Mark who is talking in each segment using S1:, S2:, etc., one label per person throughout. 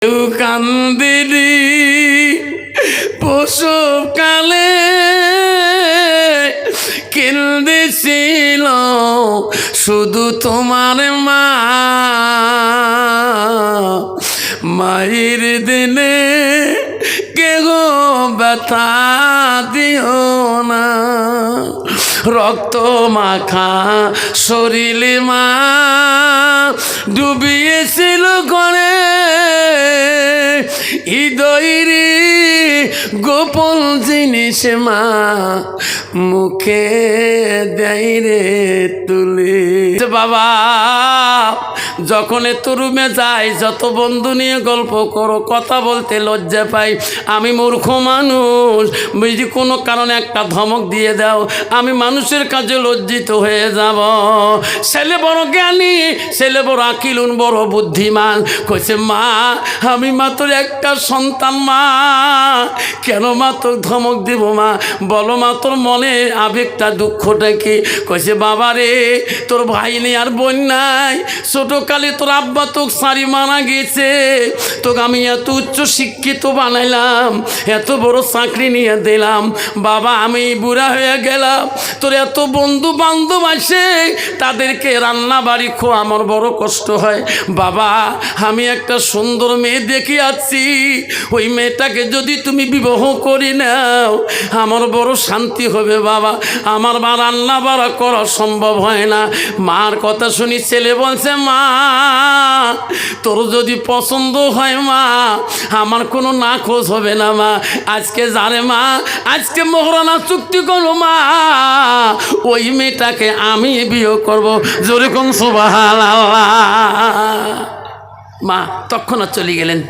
S1: কেউ কান্দিনি প্রসব কালে কেন্দেছিল শুধু তোমার মা। মায়ের দিনে কেহ ব্যথা দিও না, রক্ত মাখা শরীরে মা ডুবিয়েছিল করে হৃদয়ের গোপন জিনিস মা মুখে দেয় রে তুলে। বাবা যখন এত রুমে যাই, যত বন্ধু নিয়ে গল্প করো, কথা বলতে লজ্জা পাই। আমি মূর্খ মানুষ, বুঝি কোনো কারণে একটা ধমক দিয়ে দাও, আমি মানুষের কাছে লজ্জিত হয়ে যাব। ছেলে বড় জ্ঞানী, ছেলে বড় আকিলুন, বড় বুদ্ধিমান, কইছে মা আমি মাত্র একটা সন্তান মা, কেন মা তোর ধমক দিব মা, বলো মা তোর মনে আবেগটা দুঃখটা কি? কইছে বাবা রে তোর ভাই নেই আর বোন নাই, ছোটকালে তোর আব্বা তোকে সারি মারা গেছে, তোকে আমি এত উচ্চ শিক্ষিত বানাইলাম, এত বড় চাকরি নিয়ে দিলাম, বাবা আমি বুড়া হয়ে গেলাম, তোর এত বন্ধু বান্ধব আসে তাদেরকে রান্না বাড়ি খোয়া আমার বড় কষ্ট হয়। বাবা আমি একটা সুন্দর মেয়ে দেখে আছি, ওই মেয়েটাকে যদি তুমি বিবাহ করি নাও আমার বড় শান্তি হবে বাবা, আমার মা রান্না বাড়া করা সম্ভব হয় না। মার কথা শুনি ছেলে বলছে মা তোর যদি পছন্দ হয় মা আমার কোনো না খোঁজ হবে না মা, আজকে জানে মা আজকে মোহরানা চুক্তি করো মা, ওই মেয়েটাকে আমি বিয়ে করবো। জোরে কোন সুবহানাল্লাহ। মা তৎক্ষণাৎ চলে গেলেন,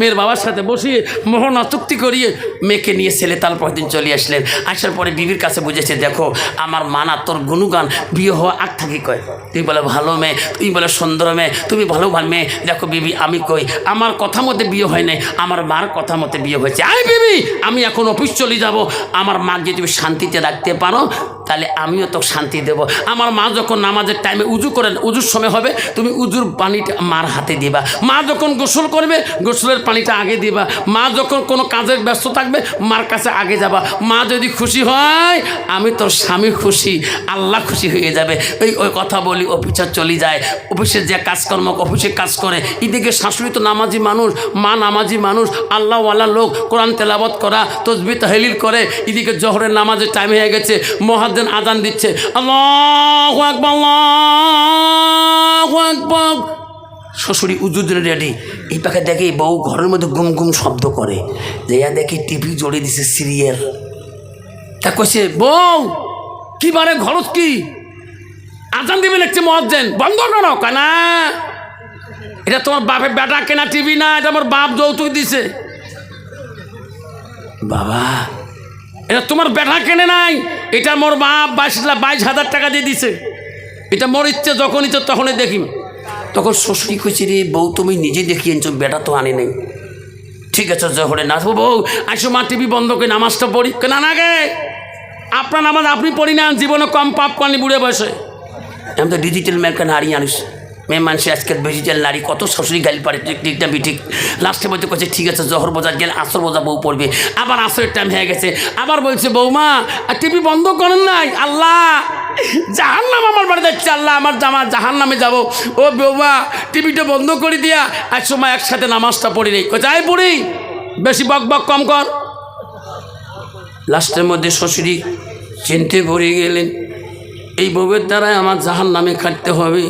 S1: মেয়ের বাবার সাথে বসিয়ে মোহনা চুক্তি করিয়ে মেয়েকে নিয়ে ছেলে তারপর দিন চলে আসলেন। আসার পরে বিবির কাছে বুঝেছে দেখো আমার মানা তোর গুণগান বিয়ে হওয়া আগ থাকি কয়, তুই বলে ভালো মেয়ে, তুই বলে সুন্দর মেয়ে, তুমি ভালো মেয়ে, দেখো বিবি আমি কই আমার কথা মতে বিয়ে হয় নাই, আমার মার কথা মতে বিয়ে হয়েছে। আই বিবি আমি এখন অফিস চলে যাব, আমার মা যদি তুমি শান্তিতে রাখতে পারো তাহলে আমিও তো শান্তি দেব। আমার মা যখন নামাজের টাইমে উজু করেন, উজুর সময় হবে তুমি উজুর পানিটা মার হাতে দিবা, মা যখন গোসল করবে গোসলের পানিটা আগে দিবা, মা যখন কোনো কাজের ব্যস্ত থাকবে মার কাছে আগে যাবা, মা যদি খুশি হয় আমি তোর স্বামী খুশি, আল্লাহ খুশি হয়ে যাবে। ওই কথা বলি অফিসে চলে যায়, অফিসে যে কাজকর্ম অফিসে কাজ করে, এদিকে শাশুড়ি তো নামাজি মানুষ, মা নামাজি মানুষ, আল্লাহওয়ালা লোক, কোরআন তেলাওয়াত করা তাসবিহ তাহলিল করে, এদিকে জোহরের নামাজের টাইম হয়ে গেছে, মুয়াজ্জিন আযান দিচ্ছে, আল্লাহু আকবার আল্লাহু আকবার, শ্বশুরি উজুর রেডি, এই পাখে দেখে বউ ঘরের মধ্যে গুম গুম শব্দ করে, যেয়া দেখি টিভি জড়িয়ে দিছে সিরিয়াল। তা কইছে বউ কি বারে ঘরত কি আজান দিবে লিখছে মুয়াজ্জিন, বন্ধ করো। কেনা এটা তোমার বাপের বেটা কেনা টিভি না, এটা আমার বাপ যৌতুক দিছে। বাবা এটা তোমার বেটা কেনে নাই, এটা মোর বাপ 22,000 টাকা দিয়ে দিছে, এটা মোর ইচ্ছে যখন ইচ্ছে তখনই দেখি। তখন শ্বশুরি কইছে রে বউ তুমি নিজে দেখিয়ে আনছো, বেটা তো আনে নাই। ঠিক আছে জহরে নাচবো বউ, আসো মা টিভি বন্ধ করে নামাজটা পড়ি। না না গে আপনার নামাজ আপনি পড়ি না, জীবনে কম পাপ করনি বুড়ে বয়সে, আমি তো ডিজিটাল ম্যানকে নারী আনিস মেয়ে মানুষের আজকে ডিজিটাল নারী কত শ্বশুরি গালি পারে, ঠিক না বিঠিক। লাস্টে বলতে করছে ঠিক আছে জহর বোঝা গেলে আসর বোঝা বউ পড়বে, আবার আসরের টাইম হয়ে গেছে, আবার বলছে বৌমা টিভি বন্ধ করেন নাই, আল্লাহ জাহান্নাম আমার বাড়ি যাচ্ছে, আল্লাহ আমার জাহান্নামে যাবো, ও বৌমা টিভিটা বন্ধ করে দিয়া এক সময় একসাথে নামাজটা পড়ি নেই, কোথায় পড়ি বেশি বক বক কম কর। লাস্টের মধ্যে শ্বশুরি চিনতে পড়ে গেলেন এই বউয়ের দ্বারাই আমার জাহান্নামে খাটতে হবে।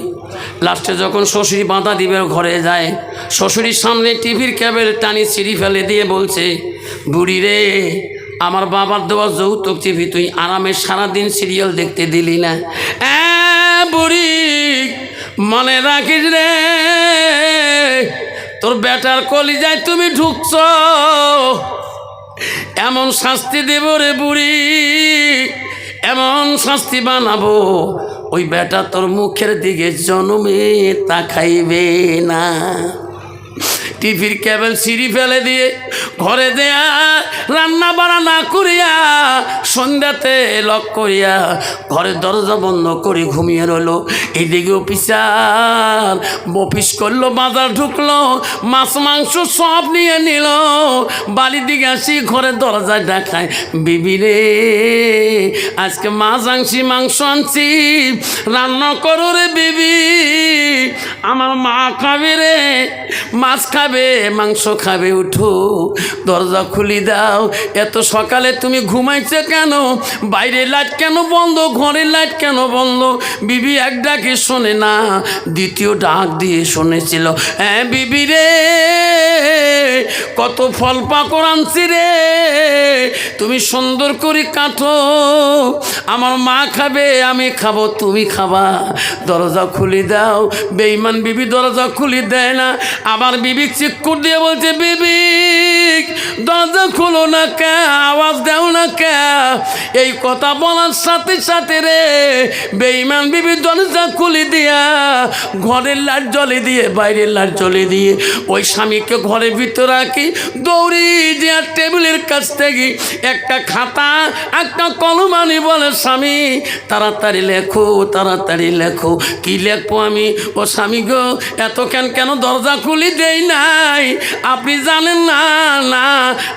S1: লাস্টে যখন শ্বশুরি বাঁধা দিবে ঘরে যায়, শ্বশুরির সামনে টিভির ক্যাবেল টানি সিঁড়ি ফেলে দিয়ে বলছে বুড়ি রে আমার বাবার দেওয়া যৌতুক টিভি তুই আরামে সারাদিন সিরিয়াল দেখতে দিলি না, বুড়ি মনে রাখিস রে তোর বেটার কলিজায় তুমি ঢুকছ, এমন শাস্তি দেব রে বুড়ি, এমন শাস্তি বানাবো ওই বেটা তোর মুখের দিকে জন্মে তাকাইবে না। টিভির কেবল সিঁড়ি ফেলে দিয়ে ঘরে দেয়া রান্না বাড়া না করিয়া সন্ধ্যাতে লক করিয়া ঘরের দরজা বন্ধ করে ঘুমিয়ে রইল। এইদিকে অফিস করলো, বাজার ঢুকলো, মাছ মাংস সব নিয়ে নিল। বাড়ির দিকে আসি ঘরের দরজায় দেখায়, বিবি রে আজকে মাছ আনছি, মাংস আনছি, রান্না করো রে বিবি, আমার মা খাবে রে, মাছ খাবে, মাংস খাবে, উঠো দরজা খুলি দাও। এত সকালে তুমি ঘুমাইছে কেন? বাইরের লাইট কেন বন্ধ, ঘরের লাইট কেন বন্ধ? বিবি এক ডাকে শোনে না, দ্বিতীয় ডাক দিয়ে শুনেছিল, হ্যাঁ বিবি রে কত ফল পাকড় আনছি রে, তুমি সুন্দর করে কাটো, আমার মা খাবে, আমি খাবো, তুমি খাবা, দরজা খুলে দাও। বেঈমান বিবি দরজা খুলে দেয় না। আবার বিবি চিৎকার দিয়ে বলছে, বিবি দরজা খুলো না কে, আওয়াজ দাও না কে। এই কথা বলার সাথে সাথে রে বেঈমান বিবি দরজা খুলে দিয়া ঘরের লাইট জ্বলে দিয়ে, বাইরের লাইট জ্বলে দিয়ে ওই স্বামীকে ঘরের ভিতরে রাখি দৌড়ি দিয়া টেবিলের কাছ থেকে একটা খাতা একটা কলম আনি বলে, স্বামী তাড়াতাড়ি লেখো, তাড়াতাড়ি লেখো। কি লেখবো আমি? ও স্বামী গো এত কেন দরজা খুলি দেই নাই, আপনি জানেন না? না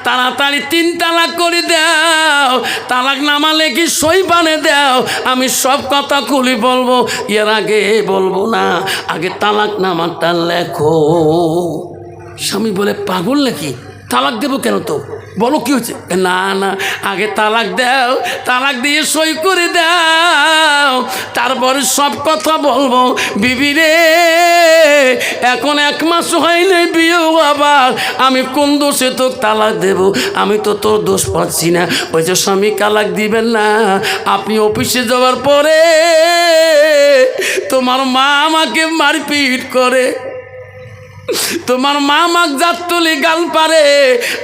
S1: তাড়াতাড়ি 3 তালাক করে দাও, তালাক নামা লেখি সই বানে দাও, আমি সব কথা খুলি বলবো, এর আগে বলবো না, আগে তালাক নামাটা লেখো। স্বামী বলে, পাগল নাকি, তালাক দেবো কেন, তো বলো কি হচ্ছে? না না আগে তালাক দাও, তালাক দিয়ে সই করে দাও, তারপরে সব কথা বলবো। বিবি রে এখন 1 মাস হয় নাই বিয়ে, আবার আমি কোন দোষে তোকে তালাক দেব? আমি তো তোর দোষ পাচ্ছি না। ওই যে স্বামী তালাক দিবেন না, আপনি অফিসে যাওয়ার পরে তোমার মা আমাকে মারপিট করে, তোমার মা আমাকে জাতলি গাল পারে,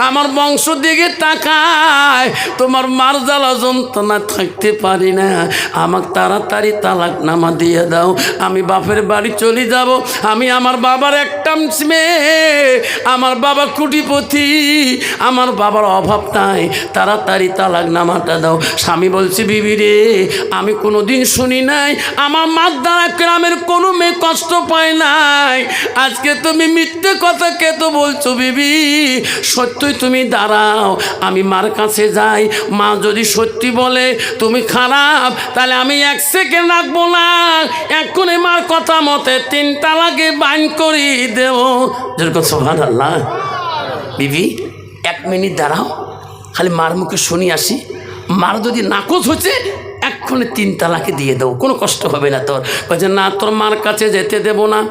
S1: আমার বংশ দিকে তাকায়, তোমার মার জ্বালা যন্ত্রণা থাকতে পারি না, আমাকে তাড়াতাড়ি তালাক নামা দিয়ে দাও, আমি বাপের বাড়ি চলে যাব। আমি আমার বাবার একটা মেয়ে, আমার বাবা কোটিপতি, আমার বাবার অভাব নাই, তাড়াতাড়ি তালাক নামাটা দাও। স্বামী বলছে, বিবি রে আমি কোনোদিন শুনি নাই আমার মার দ্বারা গ্রামের কোনো মেয়ে কষ্ট পায় নাই, আজকে তুমি মিথ্যে কথা কে তো বলছো বিবি? সত্যই তুমি দাঁড়াও, আমি মার কাছে যাই, মা যদি সত্যি বলে তুমি খারাপ, তাহলে আমি 1 সেকেন্ড রাখবো না, এক্ষুনি মার কথা মতে 3 তালাকে বাইন করি দেব। যেরকম সুবহানাল্লাহ। বিবি 1 মিনিট দাঁড়াও, খালি মার মুখে শুনি আসি, মার যদি নাকচ হচ্ছে এক্ষুনি 3 তালাকে দিয়ে দেবো, কোনো কষ্ট হবে না তোর। বলছে না তোর মার কাছে যেতে দেবো না,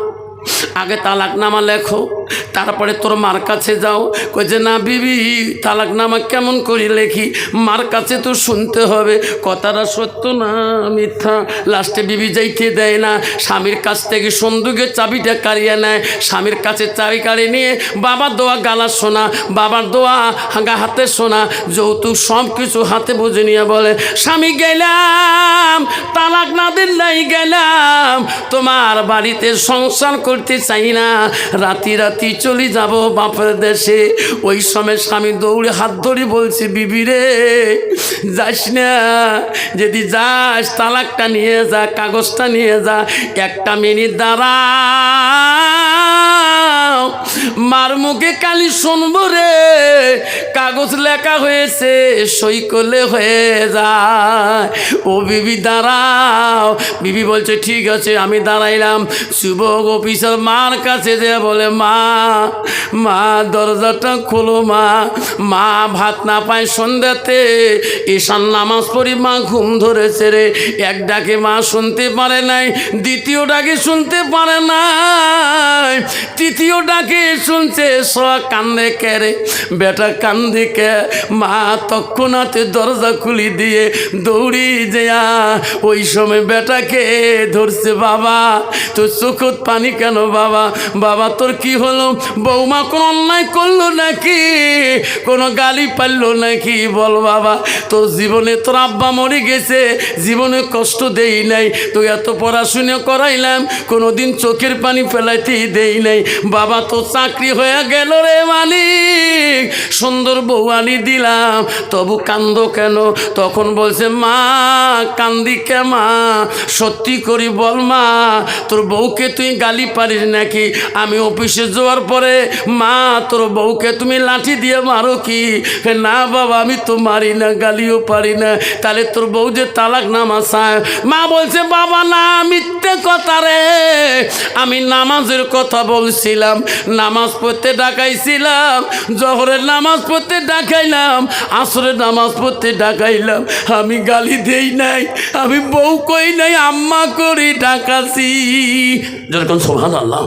S1: আগে তালাকনামা লেখো, তারপরে তোর মার কাছে যাও। কইছে না বিবি তালাকনামা কেমন করে লেখি, মার কাছে তো শুনতে হবে কথাটা সত্য না মিথ্যা। লাস্টে বিবি যাইতে দেয় না, স্বামীর কাছ থেকে সন্দুকের চাবিটা কাড়িয়ে নেয়, স্বামীর কাছে চাবি কাড়িয়ে নিয়ে বাবার দোয়া গালা শোনা, বাবার দোয়া হাঙ্গা হাতে শোনা, যৌতুক সব কিছু হাতে বুঝে নিয়ে বলে, স্বামী গেলাম, তালাক না দিল্লাই গেলাম, তোমার বাড়িতে সংসার করতে চাই না, রাতি রাতি চলে যাব বাপের দেশে। ওই সময় স্বামী দৌড়ে হাত ধরে বলছে, বিবি রে যাস না, যদি যাস তালাকটা নিয়ে যা, কাগজটা নিয়ে যা, 1 মিনিট দাঁড়া, মার মুখে কালি শুনবো রে, কাগজ লেখা হয়েছে সই করলে হয়ে যায়। ও বিবি দাঁড়াও। বিবি বলছে ঠিক আছে আমি দাঁড়াইলাম। যুবক অফিসার মার কাছে যে বলে, মা মা দরজাটা খোলো, মা মা ভাত না পায় সন্ধ্যাতে, ঈশান নামাজ পড়ি মা ঘুম ধরেছে রে। 1 ডাকে মা শুনতে পারে নাই, 2য় ডাকে শুনতে পারে নাই, 3য় ডাকে শুনছে, কান্দে কে রে বেটা, কান্দে কে? মা তৎক্ষণাতে দরজা খুলি দিয়ে দৌড়ি যেয়া ওই সময় বেটাকে ধরছে, বাবা তোর চোখত পানি কেন বাবা, বাবা তোর কি হলো? বৌমা কোনো অন্যায় করলো নাকি? কোনো গালি পারলো নাকি? বল বাবা, তোর জীবনে তোর আব্বা মরে গেছে, জীবনে কষ্ট দেই নাই, তুই এত পড়াশুনো করাইলাম, কোনোদিন চোখের পানি ফেলাইতেই দেই নাই। বাবা তোর চাকরি হয়ে গেল রে মালিক, সুন্দর বউ আনি দিলাম, তবু কান্দ কেন? তখন বলছে মা কান্দি কে মা? সত্যি করি বল মা, তোর বউকে তুই গালি পারিস নাকি? আমি অফিসে যাওয়ার পরে মা তোর বউকে তুমি লাঠি দিয়ে মারো কি? না বাবা আমি তো মারি না, গালিও পারি না। তাহলে তোর বউ যে তালাক নামা চায়? মা বলছে বাবা না, মিথ্যে কথা রে, আমি নামাজের কথা বলছিলাম, নামাজ পড়তে ডাকাইছিলাম, জহরের নামাজ পড়তে ডাকাইলাম, আসরের নামাজ পড়তে ডাকাইলাম, আমি গালি দেই নাই, আমি বউ কই নাই, আম্মা করি ডাকাছি। যেরকম সুবহানাল্লাহ।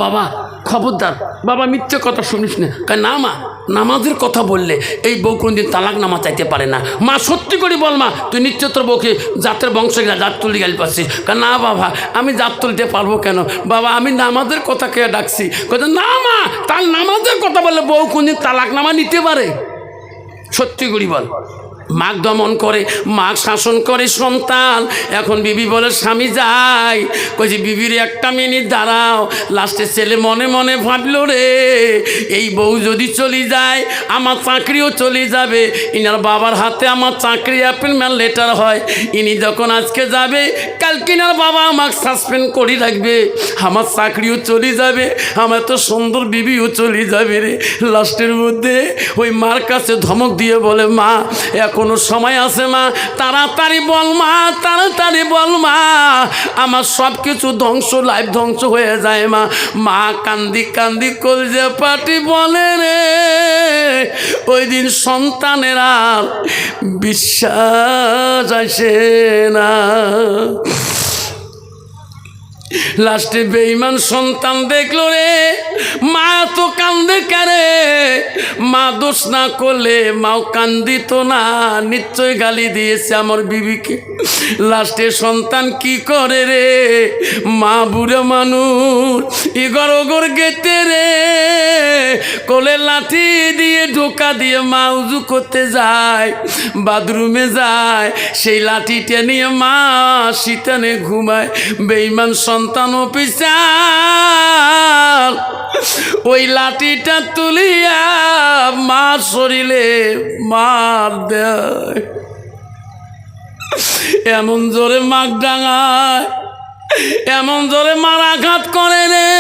S1: বাবা খবরদার, বাবা মিথ্যে কথা শুনিস না। না মা, নামাজের কথা বললে এই বউ কোনদিন তালাক নামা চাইতে পারে না। মা সত্যি করে বল মা, তুই নিশ্চয় তোর বউকে জাতের বংশ জাত তুলি গালি পাচ্ছিস? না বাবা আমি জাত তুলতে পারবো কেন? বাবা আমি নামাজের কথা কে ডাকছি? না মা, তার নামাজের কথা বললে বউ কোনদিন তালাক নামা নিতে পারে? সত্যি করে বল। মাগ দমন করে, মাগ শাসন করে সন্তান। এখন বিবি বলে স্বামী যাই, কইছি বিবির একটা মিনিট দাঁড়াও। লাস্টে ছেলে মনে মনে ভাবলো রে, এই বউ যদি চলে যায় আমার চাকরিও চলে যাবে, ইনার বাবার হাতে আমার চাকরি অ্যাপয়েন্টমেন্ট লেটার হয়, ইনি যখন আজকে যাবে কালকে ইনার বাবা আমাকে সাসপেন্ড করে রাখবে, আমার চাকরিও চলে যাবে, আমার তো সুন্দর বিবিও চলে যাবে রে। লাস্টের মধ্যে ওই মার কাছে ধমক দিয়ে বলে মা এখনো সময় আছে মা, তাড়াতাড়ি বল মা, তাড়াতাড়ি বল মা, আমার সব কিছু ধ্বংস, লাইফ ধ্বংস হয়ে যায় মা। মা কান্দি কান্দি কলজে পাটি বলে রে, ওই দিন সন্তানের আর বিশ্বাস আসে না। লাস্টে বেঈমান সন্তান দেখলো রে, মা তো কান্দে কারে, মা দোষ না করলে মাও কান্দিত না, নিশ্চয় গালি দিয়েছে আমার বিবিকে। লাস্টে সন্তান কি করে রে, মা বুড়ো মানুষ ইগর ওগর গেতে রে, কোলে লাঠি দিয়ে ঢোকা দিয়ে মা উজু করতে যায়, বাথরুমে যায়, সেই লাঠিটা নিয়ে মা শীতানে ঘুমায়। বেঈমান সন্তান অফিসার ওই লাঠিটা তুলিয়া মার শরীরে মার দেয়, এমন জোরে মাগ ডাঙায়, এমন জোরে মার আঘাত করে রে।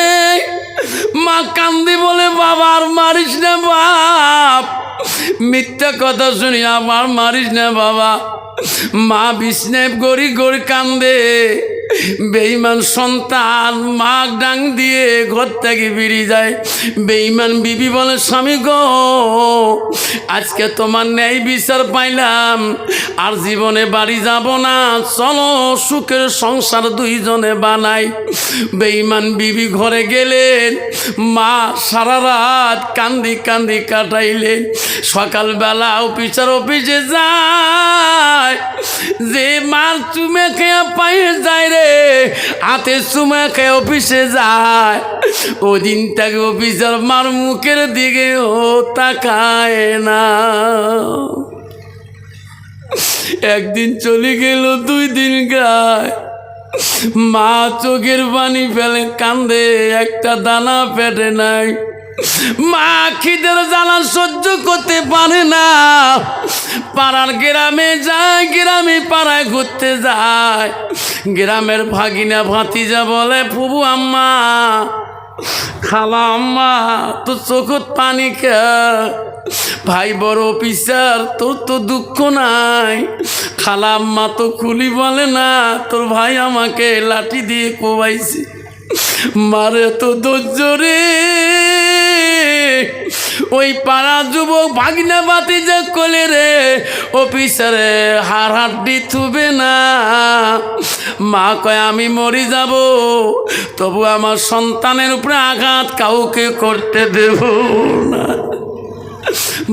S1: মা কান্দি বলে বাবা আর মারিস না বাপ, মিথ্যা কথা শুনি আমার মারিস না বাবা। মা বিষ্ণেপ গড়ি গড়ি কান্দে। বেঈমান সন্তান মাগ ডাং দিয়ে ঘর থেকে বেরিয়ে যায়। বেঈমান বিবি বলে স্বামী গো, আজকে তোমার ন্যায় বিচার পাইলাম, আর জীবনে বাড়ি যাব না, চলো সুখের সংসার দুইজনে বানাই। বেঈমান বিবি ঘরে গেলেন, মা সারা রাত কান্দি কান্দি কাটাইলেন। সকালবেলা অফিসে যায়, যে মার চুমে খেয়ে পায়ে যায় রে, হাতে চুমে খেয়ে অফিসে যায়, ওদিন থেকে অফিসার মার মুখের দিকে ও তাকায় না। একদিন চলে গেল, 2 দিন গায়, মা চোখের পানি ফেলে কান্দে, একটা দানা পেটে নাই। মা খিদের জ্বালা সহ্য করতে পারে না, পাড়ার গ্রামে যায়, গ্রামে পাড়ায় ঘুরতে যায়। গ্রামের ভাগিনা ভাতিজা বলে ফুবু আম্মা, খালা আম্মা, তো চোখত পানি খা, ভাই বড় অফিসার, তোর তো দুঃখ নাই। খালা আম্মা তো খুলি বলে না, তোর ভাই আমাকে লাঠি দিয়ে কোবাইছে। মারে তো ধৈর্য রে, ওই পাড়া যুবক ভাগিনা ভাতিজা কোলে রে, অফিসারে হাড় হাড্ডি থুবে না। মা কয় আমি মরি যাব, তবু আমার সন্তানের উপরে আঘাত কাউকে করতে দেব না।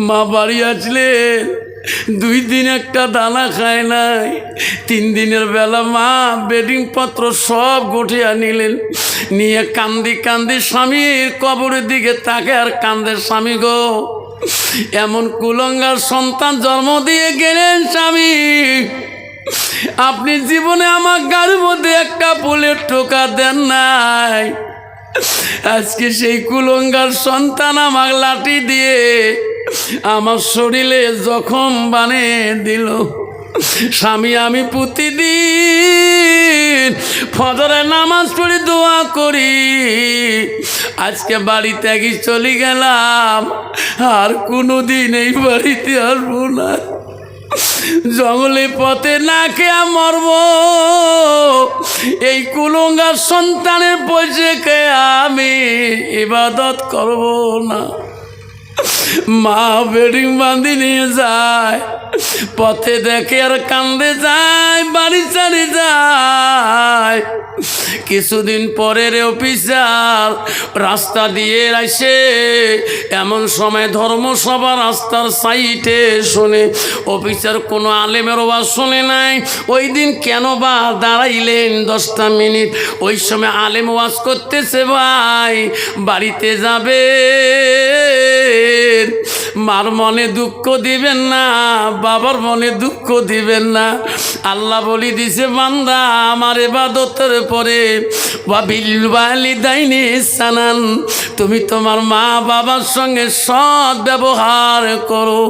S1: মা বাড়ি আসলে 2 দিন একটা দানা খায় নাই। 3 দিনের বেলা মা বেডিং পত্র সব গুটিয়ে নিলেন, নিয়ে কান্দি কান্দি স্বামীর কবরের দিকে তাকে আর কান্দে, স্বামী গো এমন কুলঙ্গার সন্তান জন্ম দিয়ে গেলেন স্বামী, আপনি জীবনে আমার গাড়ির মধ্যে একটা ফুলের টোকা দেন নাই। আজকে সেই কুলঙ্গার সন্তান আমার লাঠি দিয়ে আমার শরীরে জখম বানিয়ে দিল। স্বামী আমি প্রতিদিন ফজরে নামাজ পড়ি, দোয়া করি, আজকে বাড়ি ত্যাগি চলে গেলাম, আর কোনোদিন এই বাড়িতে আসবো না। জঙ্গলে পথে না খেয়া মরব, এই কুলঙ্গার সন্তানের পয়সে খেয়ে আমি ইবাদত করব না। মা বেডিং বাঁধি নিয়ে যায়, পথে দেখে আর কান্দে যায়, বাড়ি ছাড়ি যায়। কিছুদিন পরের অফিসার রাস্তা দিয়ে আসে, এমন সময় ধর্মসভা রাস্তার সাইটে শোনে। অফিসার কোনো আলেমের ওয়াজ শোনে নাই, ওই দিন কেন বা দাঁড়াইলেন 10টা মিনিট? ওই সময় আলেম ওয়াজ করতেছে, ভাই বাড়িতে যাবে, মার মনে দুঃখ দিবেন না, বাবার মনে দুঃখ দিবেন না। আল্লাহ বলি দিছে, বান্দা আমার ইবাদতের পরে ওয়াবিল ওয়ালিদাইনি ইহসানান, তুমি তোমার মা বাবার সঙ্গে সৎ ব্যবহার করো।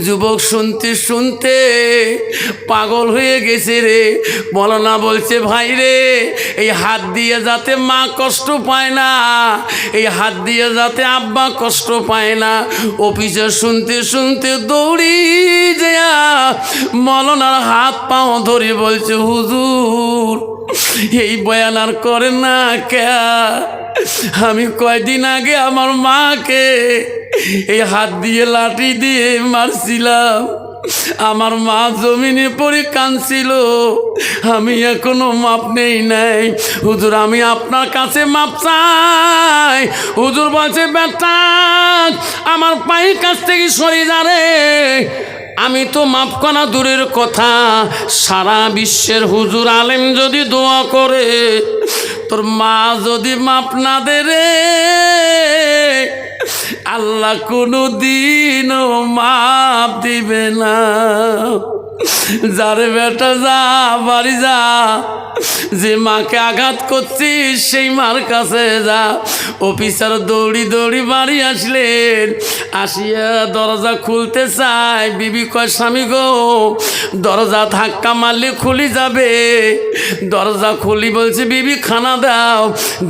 S1: যুবক শুনতে শুনতে পাগল হয়ে গেছে রে। মৌলানা বলছে, ভাই রে এই হাত দিয়ে যাতে মা কষ্ট পায় না, এই হাত দিয়ে যাতে আব্বা কষ্ট পায় না। অফিসে শুনতে শুনতে দৌড়ি যা মৌলানার হাত পাও ধরে বলছে, হুজুর এই বয়ান আর করে না কে? আমি কয়দিন আগে আমার মাকে এই হাত দিয়ে লাঠি দিয়ে মারছিলাম, আমার মা জমিনে পড়ে কাঁদছিল, আমি এখনো মাপ নেই নাই। হুজুর আমি আপনার কাছে মাপ চাই। হুজুর বলছে, বেটা আমার পায়ের কাছ থেকে সরে যা রে, আমি তো মাপ করা দূরের কথা, সারা বিশ্বের হুজুর আলেম যদি দোয়া করে, তোর মা যদি মাপ না দে রে, আল্লাহ কোনো দিনও মাপ দিবে না। যারে বেটা যা বাড়ি যা, যে মাকে আঘাত করছিস সেই মার কাছে যা। অফিসার দৌড়ি দৌড়ি বাড়ি আসলেন, আসিয়া দরজা খুলতে চায়, বিবি কয়, স্বামী গো দরজা ধাক্কা মারলে খুলি যাবে। দরজা খুলি বলছে, বিবি খানা দাও।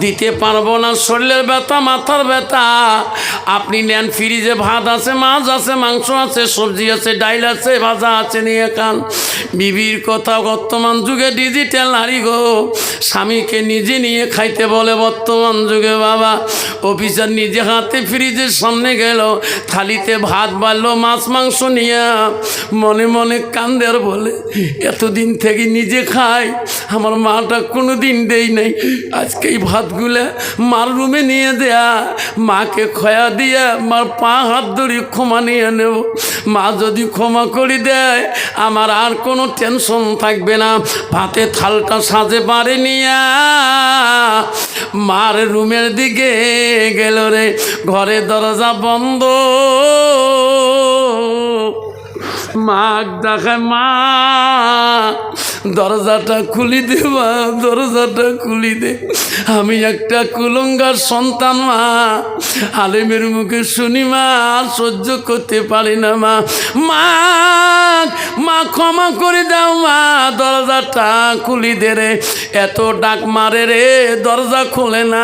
S1: দিতে পারবো না, শরীরের ব্যথা, মাথার ব্যথা। আপনি নেন, ফ্রিজে ভাত আছে, মাছ আছে, মাংস আছে, সবজি আছে, ডাইল আছে, ভাজা আছে, নিয়ে খান। বিবির কথা, বর্তমান যুগে ডিজিটাল নারী গো, স্বামীকে নিজে নিয়ে খাইতে বলে বর্তমান যুগে বাবা। অফিসার নিজে হাতে ফ্রিজের সামনে গেল, থালিতে ভাত বাড়লো, মাছ মাংস নিয়ে মনে মনে কান্দে আর বলে, এতদিন থেকে নিজে খাই, আমার মাটা কোনো দিন দেই নাই, আজকে এই ভাতগুলা মার রুমে নিয়ে দেয়া, মাকে খয়া দিয়া মার পা হাত ধরে ক্ষমা নিয়ে নেব। মা যদি ক্ষমা করে দেয় আমার আর কোনো টেনশন থাকবে না। ভাতে থালটা সাজে পারে নিয়া মার রুমের দিকে গেল রে, ঘরে দরজা বন্ধ। মা দেখায়, মা দরজাটা খুলি দে, মা দরজাটা খুলি দে, আমি একটা কুলঙ্গার সন্তান, মা আলেমের মুখে শুনি মা আর সহ্য করতে পারি না, মা মা মা ক্ষমা করে দাও, মা দরজাটা খুলি দে রে। এত ডাক মারে রে, দরজা খোলে না,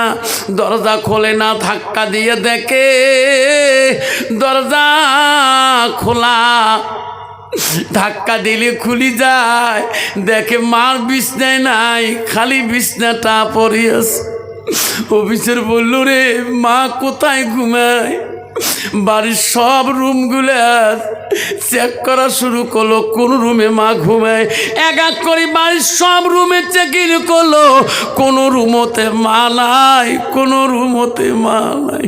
S1: দরজা খোলে না। ধাক্কা দিয়ে দেখে দরজা খোলা, ধাক্কা দিলে খুলি যায়, দেখে মার বিছনায় নাই, খালি বিছনাটা পড়ে আছে। অফিসার বলল, রে মা কোথায় ঘুমায়? বাড়ির সব রুমগুলো চেক করা শুরু করলো, কোন রুমে মা ঘুমায়। এক এক করে বাড়ির সব রুমে চেকিং করলো, কোনো রুমতে মা নাই, কোনো রুমতে মা নাই।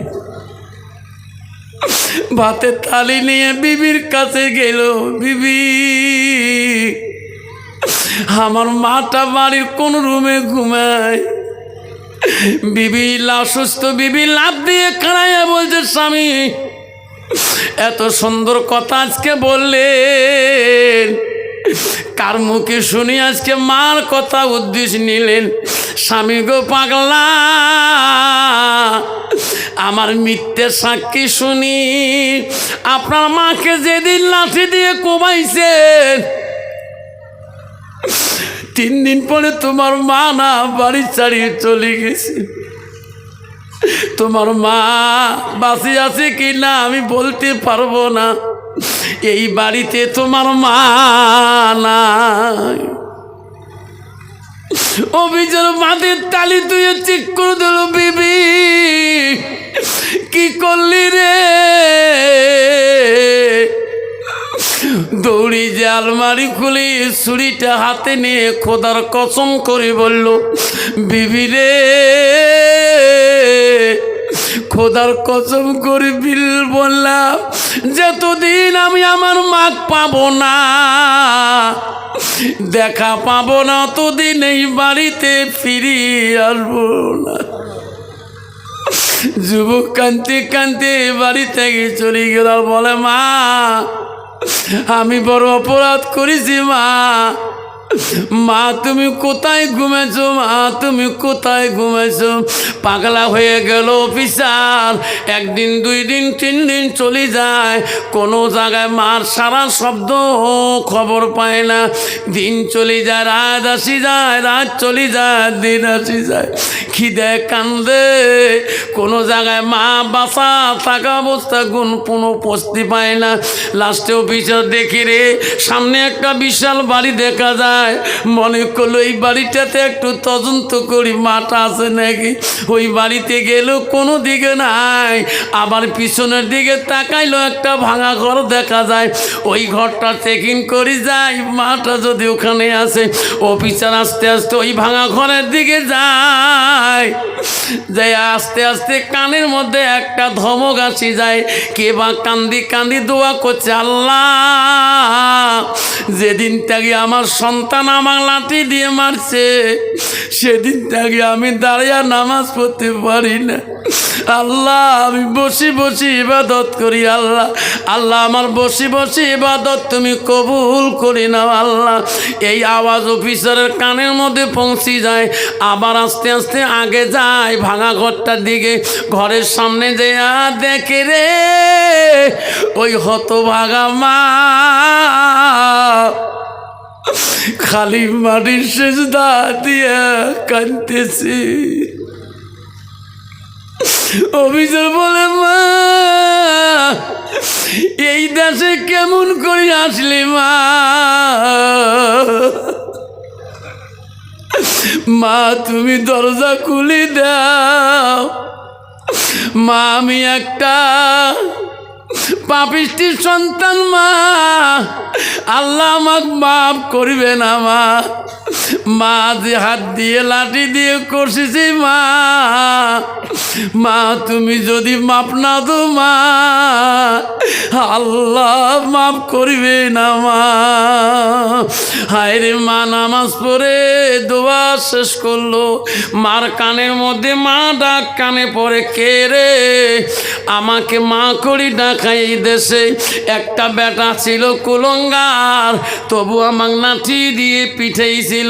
S1: ভাতের থালি নিয়ে বিবির কাছে গেল। বিবি, আমার মাটা বাড়ির কোন রুমে ঘুমায়। বিবি অসুস্থ। বিবি লাফ দিয়ে খাড়াইয়া বলছে, স্বামী এত সুন্দর কথা আজকে বললেন, কার মুখে শুনি আজকে মার কথা উদ্দেশ্য নিলেন? স্বামী গো পাগলা, আমার মিথ্যে সাক্ষী শুনি আপনার মাকে যেদিন লাঠি দিয়ে কোবাইছেন 3 দিন পরে তোমার মা না বাড়ি ছাড়িয়ে চলে গেছে। তোমার মা বাঁচে আছে কি না আমি বলতে পারবো না। এই বাড়িতে তোমার মা নাই। অভিযোগ মাটির তালি তুই ঠিক করে দিল। বিবি, কি করলি রে? দৌড়ি যে আলমারি খুলে ছুরিটা হাতে নিয়ে খোদার কসম করে বলল, বিবি রে, খোদার কসম করে বিল বললাম, যতদিন আমি আমার মা পাবো না, দেখা পাবো না, ততদিন এই বাড়িতে ফিরিয়ে আসবো না। যুবক কাঁদতে কাঁদতে বাড়ি থেকে চলে গেল। বলে, মা আমি বড় অপরাধ করেছি। মা, মা তুমি কোথায় ঘুমেছো? মা তুমি কোথায় ঘুমেছো? পাগলা হয়ে গেল অফিসার। 1 দিন 2 দিন 3 দিন চলে যায়, কোনো জায়গায় মার সারা শব্দ খবর পায় না। দিন চলে যায়, রাত আসি যায়, রাত চলে যায়, দিন আসি যায়। খিদে কান্দে, কোনো জায়গায় মা বাসা থাকা অবস্থা গুণ কোনো পস্তি পায় না। লাস্টে অফিসার দেখি রে সামনে একটা বিশাল বাড়ি দেখা যায়। মনে করলো এই বাড়িটাতে একটু তদন্ত করি, মাটা আছে নাকি। ওই বাড়িতে গেল, কোনো দিকে নাই। আবার পিছনের দিকে তাকাইলো, একটা ভাঙা ঘর দেখা যায়। ওই ঘরটা চেকিং করে যায়, মাটা যদি ওখানে আছে। অফিসার আস্তে আস্তে ওই ভাঙা ঘরের দিকে যায়। যাই আস্তে আস্তে কানের মধ্যে একটা ধমক আসি যায়। কে বা কান্দি কান্দি দোয়া করছে, আল্লাহ যেদিন থেকে আমার সন্তান আমার লাঠি দিয়ে মারছে, সেদিন থেকে আমি দাঁড়িয়ে নামাজ পড়তে পারি না। আল্লাহ আমি বসে বসে ইবাদত করি। আল্লাহ আল্লাহ আমার বসে বসে ইবাদত তুমি কবুল করি নাও আল্লাহ। এই আওয়াজ অফিসারের কানের মধ্যে পৌঁছে যায়। আবার আস্তে আস্তে আগে যায় ভাঙা ঘরটার দিকে। ঘরের সামনে যে দেখে রে ওই হতভাগা মা খালি মাটির সেজদা দিয়ে কাঁদতেছে। অফিসার বলে, মা এই দেশে কেমন করে আসলি মা? মা তুমি দরজা খুলে দাও। মা আমি একটা পাপিষ্টির সন্তান মা, আল্লাহ আমাকে মাফ করবে না মা। মা যে হাত দিয়ে লাঠি দিয়ে করছি মা, মা তুমি যদি মাপ না দো মা, আল্লাহ মাফ করবে না মা। হায় রে মা নামাজ পড়ে দোয়া শেষ করলো। মার কানের মধ্যে মা ডাক কানে পড়ে, কে রে আমাকে মা করি ডাকাই। এই দেশে একটা বেটা ছিল কুলঙ্গার, তবু আমাকে লাঠি দিয়ে পিঠেইছিল।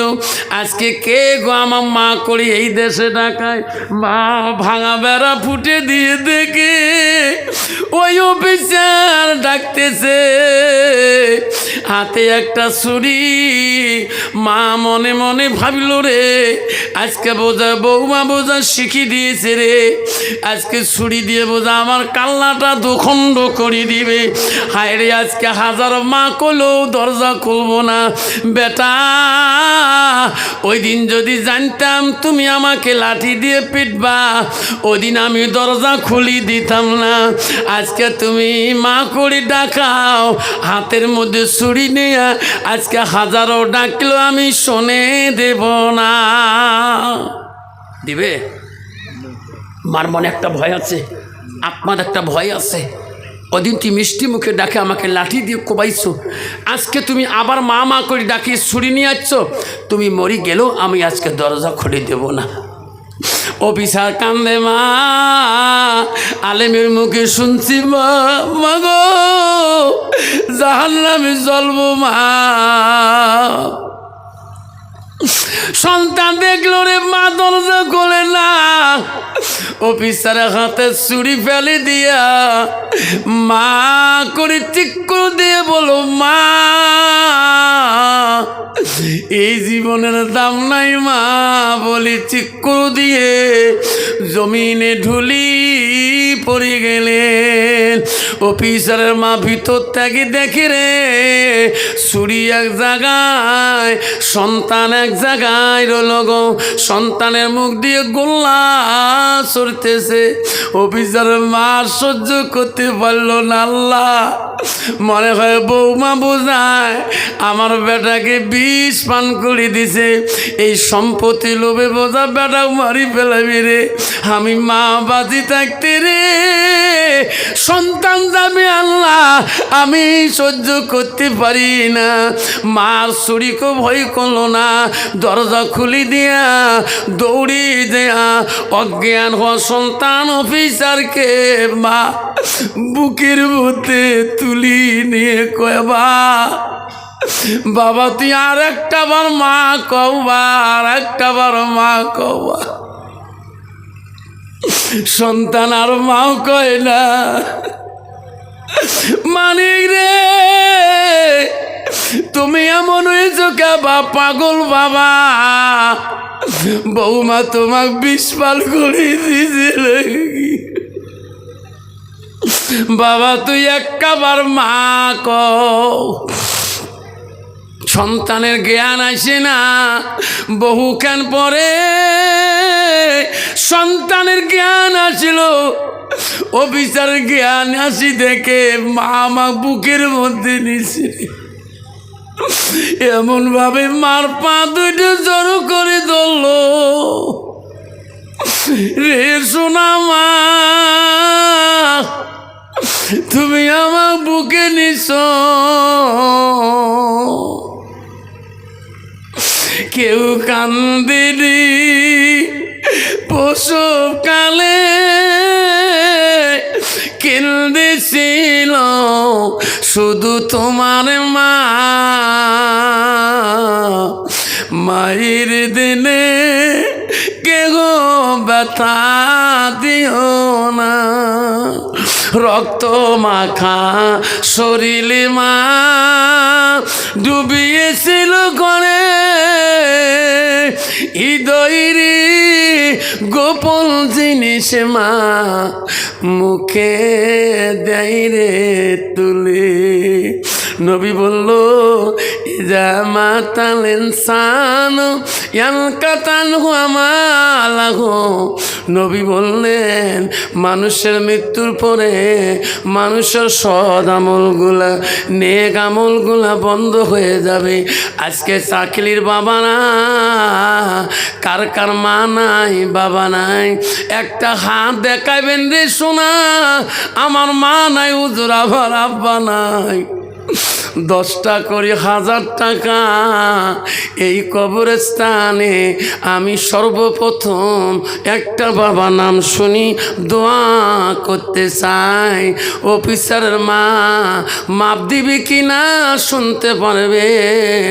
S1: আজকে কে গো আমার মা করি এই দেশে ডাকায়? মা ভাঙা বেড়া ফুটে দিয়ে দেখে ওই অফিসার ডাকতেছে, হাতে একটা ছুরি। মা মনে মনে ভাবিল রে আজকে বোঝা বৌমা বোঝা শিখিয়ে দিয়েছে রে, আজকে ছুরি দিয়ে বোঝা আমার কাল্লাটা দুখণ্ড করে দিবে। হায় রে আজকে হাজার মা কলেও দরজা খুলবো না। বেটা ওই দিন যদি জানতাম তুমি আমাকে লাঠি দিয়ে পিটবা, ওই দিন আমি দরজা খুলি দিতাম না। আজকে তুমি মা করে ডাকাও, হাতের মধ্যে ছুরি নিয়ে আজকে হাজারো ডাকলেও আমি শোনে দেব না। দিবে? মার মনে একটা ভয় আছে, আপনার একটা ভয় আছে। ওদিন তুই মিষ্টি মুখে ডাকে আমাকে লাঠি দিয়ে কোবাইছো, আজকে তুমি আবার মা মা করে ডাকি ছুরি নিয়ে আসছো। তুমি মরি গেলেও আমি আজকে দরজা খুলে দেব না। অফিসার কান্দে, মা আলেমের মুখে শুনছি মা গো জাহান্নামে জ্বলবো মা। সন্তান দেখলো রে মা দরজা খোলে না, অফিসারের হাতে ছুরি ফেলে দিয়া মা করে ঠিক করে দিয়ে বলো, মা এই জীবনের দাম নাই মা বলে ঠিক করে দিয়ে জমিনে ঢুলি পড়ে গেলেন। অফিসারের মা ভিতর থেকে দেখে রে ছুরি এক জায়গায়, সন্তান এক জায়গায় রইল গো। সন্তানের মুখ দিয়ে গোল্লা সরতেছে। অফিসারের মা সহ্য করতে পারল না। আল্লাহ, মনে হয় বৌমা বোঝায় আমার বেটাকে বিষ পান করে দিছে, এই সম্পত্তি লোভে বোঝা বেটা মারি ফেলাবি রে। আমি মা বাজি থাকতে রে সন্তান যাবে আল্লাহ, আমি সহ্য করতে পারি না। মার ছুরিকে ভয় করলো না, দরজা খুলি দিয়া দৌড়ি দেয়া অজ্ঞান হওয়া সন্তান অফিসারকে মা বুকের মধ্যে তুলি নিয়ে কয়, বাবা তুই আর একটা বার মা কওবা, আর একটা বার মা কওবা। সন্তান আর মাও কয় না। মানিক রে তুমি এমন হয়েছো কে বা পাগল বাবা, বৌমা তোমাক বিষ পান করে দিয়েছিল। বাবা তুই একবার মা কও। সন্তানের জ্ঞান আসে না, বহুক্ষণ পরে সন্তানের জ্ঞান আসিল। অফিসারের জ্ঞান আসি দেখে মা আমার বুকের মধ্যে নিছে, এমন ভাবে মার পা দুইটা জড়ো করে ধরল। রে সোনা মা তুমি আমার বুকে নিছ, কেউ কান্দিনি প্রসব কালে, কেন্দেছিল শুধু তোমার মা। মায়ের দিনে কেহ ব্যথা দিও না, রক্ত মাখা শরীরে মা ডুবিয়েছিল ঘরে, হৃদয়েরই গোপন জিনিস মা মুখে দেয় রে তুলে। নবী বলল, ইজা মাতাল ইনসানু ইয়ানকাতানহু আমালাহু। নবী বললেন মানুষের মৃত্যুর পরে মানুষের সৎ আমলগুলা, নেক আমলগুলা বন্ধ হয়ে যাবে। আজকে চাকলির বাবা না, কার কার মা নাই বাবা নাই, একটা হাত দেখাবেন রে সোনা আমার মা নাই, হুজুর আমার আব্বা নাই। 10টা করে 1000 টাকা এই কবরস্থানে আমি সর্বপ্রথম একটা বাবা নাম শুনি দোয়া করতে চাই। অফিসারের মা মাপ দিবে কি না শুনতে পারবেন,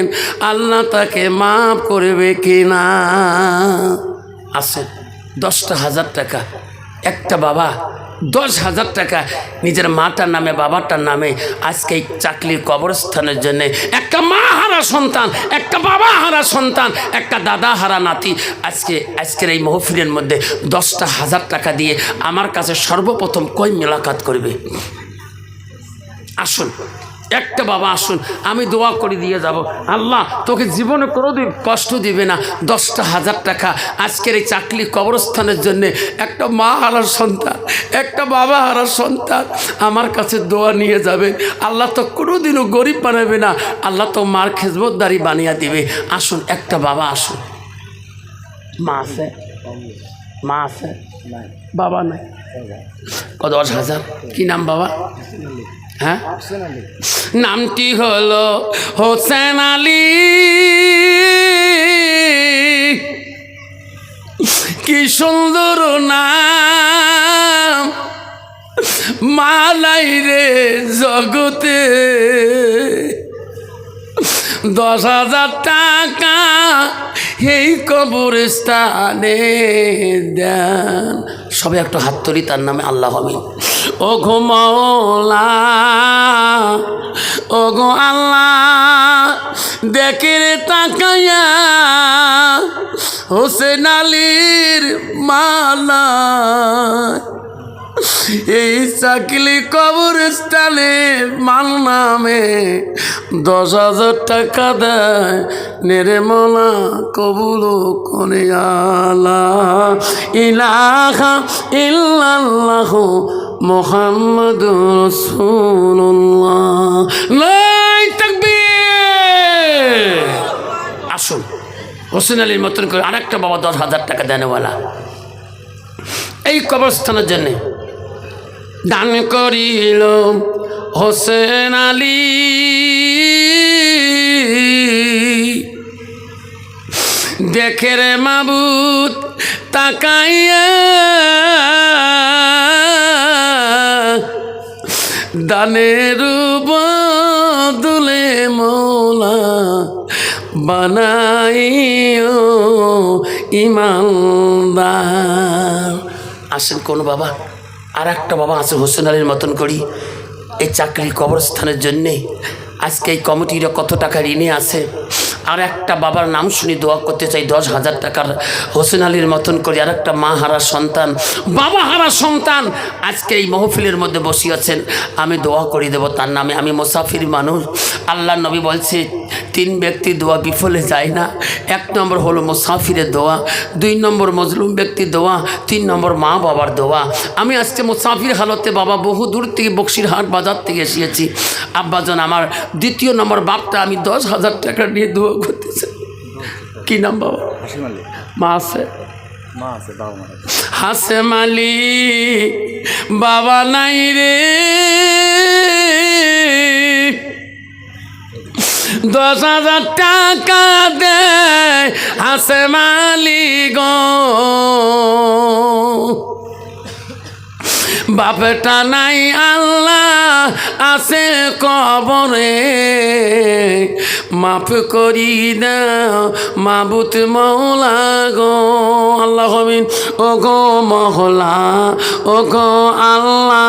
S1: আল্লাহ তাকে মাপ করবে কি না। আছে 10টা 1000 টাকা, একটা বাবা 10,000 টাকা নিজের মাটার নামে বাবাটার নামে আজকে এই চাকলির কবরস্থানের জন্য একটা মা হারা সন্তান, একটা বাবা হারা সন্তান, একটা দাদা হারা নাতি আজকের এই মাহফিলের মধ্যে 10টা 1000 টাকা দিয়ে আমার কাছে সর্বপ্রথম কই মোলাকাত করবে? আসুন, একটা বাবা আসুন, আমি দোয়া করে দিয়ে যাব। আল্লাহ তোকে জীবনে কোনোদিন কষ্ট দিবে না। 10টা 1000 টাকা আজকের এই চাকলি কবরস্থানের জন্য একটা মা হারার সন্তান, একটা বাবা হারার সন্তান আমার কাছে দোয়া নিয়ে যাবে। আল্লাহ তো কোনোদিনও গরিব বানাবে না, আল্লাহ তো মার খেজমতদারি বানিয়ে দিবে। আসুন, একটা বাবা আসুন। মা আছে? মা আছে? বাবা নাই? কত 10,000। কি নাম বাবা? হ্যাঁ, নামটি হলো হোসেন আলী। কি সুন্দর নাম, মালাই রে জগতে। 10,000 টাকা এই কবরস্থানে দেন। সবে একটু হাত তুলি তার নামে আল্লাহ আমিন। ও গো মওলা, ও গো আল্লাহ, দেখে রে তাকায়া হোসেন আলীর মালা এই চাকলি কবরস্থানে মান নামে 10,000 টাকা দেয় নেরে মলা কবুল করে আল্লাহ ইলাহা ইল্লাল্লাহ মুহাম্মাদুর রাসূলুল্লাহ। লাই তাকবীর। আসুন হোসেন আলীর মতন করে আরেকটা বাবা 10,000 টাকা দেনওয়ালা এই কবরস্থানের জন্যে দান করিল হোসেন আলী। দেখে রে মাবুদ তাকাইয়া দানের বদলে মৌলা বানাইও ইমানদার। আসেন কোন বাবা, আর একটা বাবা আছে হোসেন আলীর মতন করি এই চাকরি কবরস্থানের জন্যে আজকে এই কমিটিরা কত টাকা ঋণে আছে। আর একটা বাবার নাম শুনি দোয়া করতে চাই 10,000 টাকার হোসেন আলীর মতন করে। আর একটা মা হারা সন্তান, বাবা হারা সন্তান আজকে এই মহফিলের মধ্যে বসিয়েছেন, আমি দোয়া করে দেব তার নামে। আমি মুসাফির মানুষ, আল্লাহ নবী বলছে 3 ব্যক্তি দোয়া বিফলে যায় না। 1 নম্বর হলো মুসাফিরের দোয়া, 2 নম্বর মজলুম ব্যক্তির দোয়া, 3 নম্বর মা বাবার দোয়া। আমি আজকে মুসাফির হালতে বাবা বহু দূর থেকে বক্সিরহাট বাজার থেকে এসেছি। আব্বাজন আমার 2 নম্বর বাপটা আমি 10,000 টাকা নিয়ে দোয়া করতেছে। কি নাম বাবা? মা আছে, হাসেম আলী বাবা নাই রে। 10,000 টাকা দেয় হাসেম আলী গো। বাপটা নাই আল্লাহ আছে কবরে, মাফ করি দাও মাবুত মওলা গো। আল্লাহ আমিন। ও গো মওলা, ও গো আল্লাহ,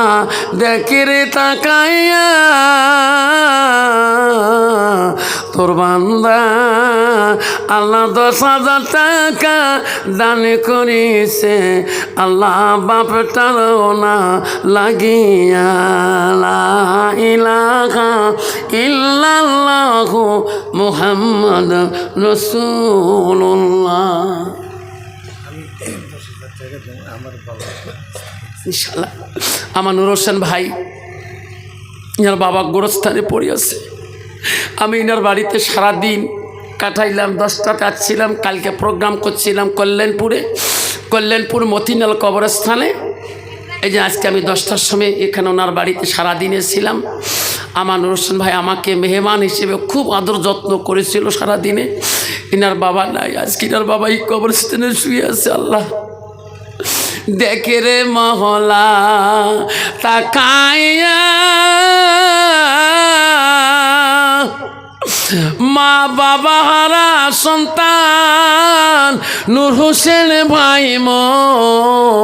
S1: দেখে রে তাকাইয়া তোর বান্দা আল্লাহ 10,000 টাকা দান করিছে আল্লাহ বাপটার না লাগিয়া। লা ইলাহা ইল্লাল্লাহু মুহাম্মাদ রাসূলুল্লাহ। ইনশাআল্লাহ আমার নূর হোসেন ভাই ইনার বাবা গোরস্থানে পড়ে আছে। আমি ইনার বাড়িতে সারাদিন কাটাইলাম, 10টাতে আসছিলাম। কালকে প্রোগ্রাম করছিলাম কল্যাণপুর মতিনাল কবরস্থানে। এই যে আজকে আমি 10টার সময় এখানে ওনার বাড়িতে সারাদিন এসেছিলাম। আমার নূর হোসেন ভাই আমাকে মেহমান হিসেবে খুব আদর যত্ন করেছিল সারাদিনে। ইনার বাবা নাই, আজকে ইনার বাবা এই কবরস্থানে শুয়ে আছে। আল্লাহ দেখে রে মহলা তাকাইয়া মা বাবা হারা সন্তান নূর হোসেন ভাই মোর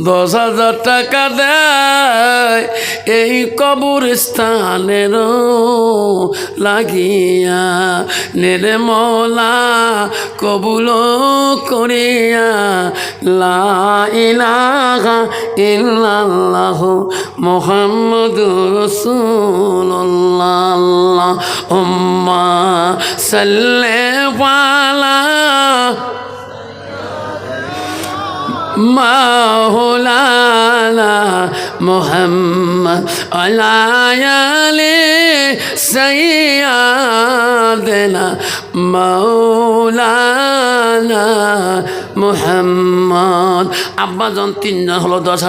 S1: 10,000 টাকা দেয় এই কবরস্থানের লাগিয়া। নেরে মওলা কবুল করিয়া। লা ইলাহা ইল্লাল্লাহ মুহাম্মাদুর রাসূলুল্লাহ। আল্লাহুম্মা সাল্লি আলা মাওলানা মুহাম্মদ আলা আলি সাইয়্যিদিনা سيدنا مولانا محمد আব্বাজন তিনজন হলো 10,000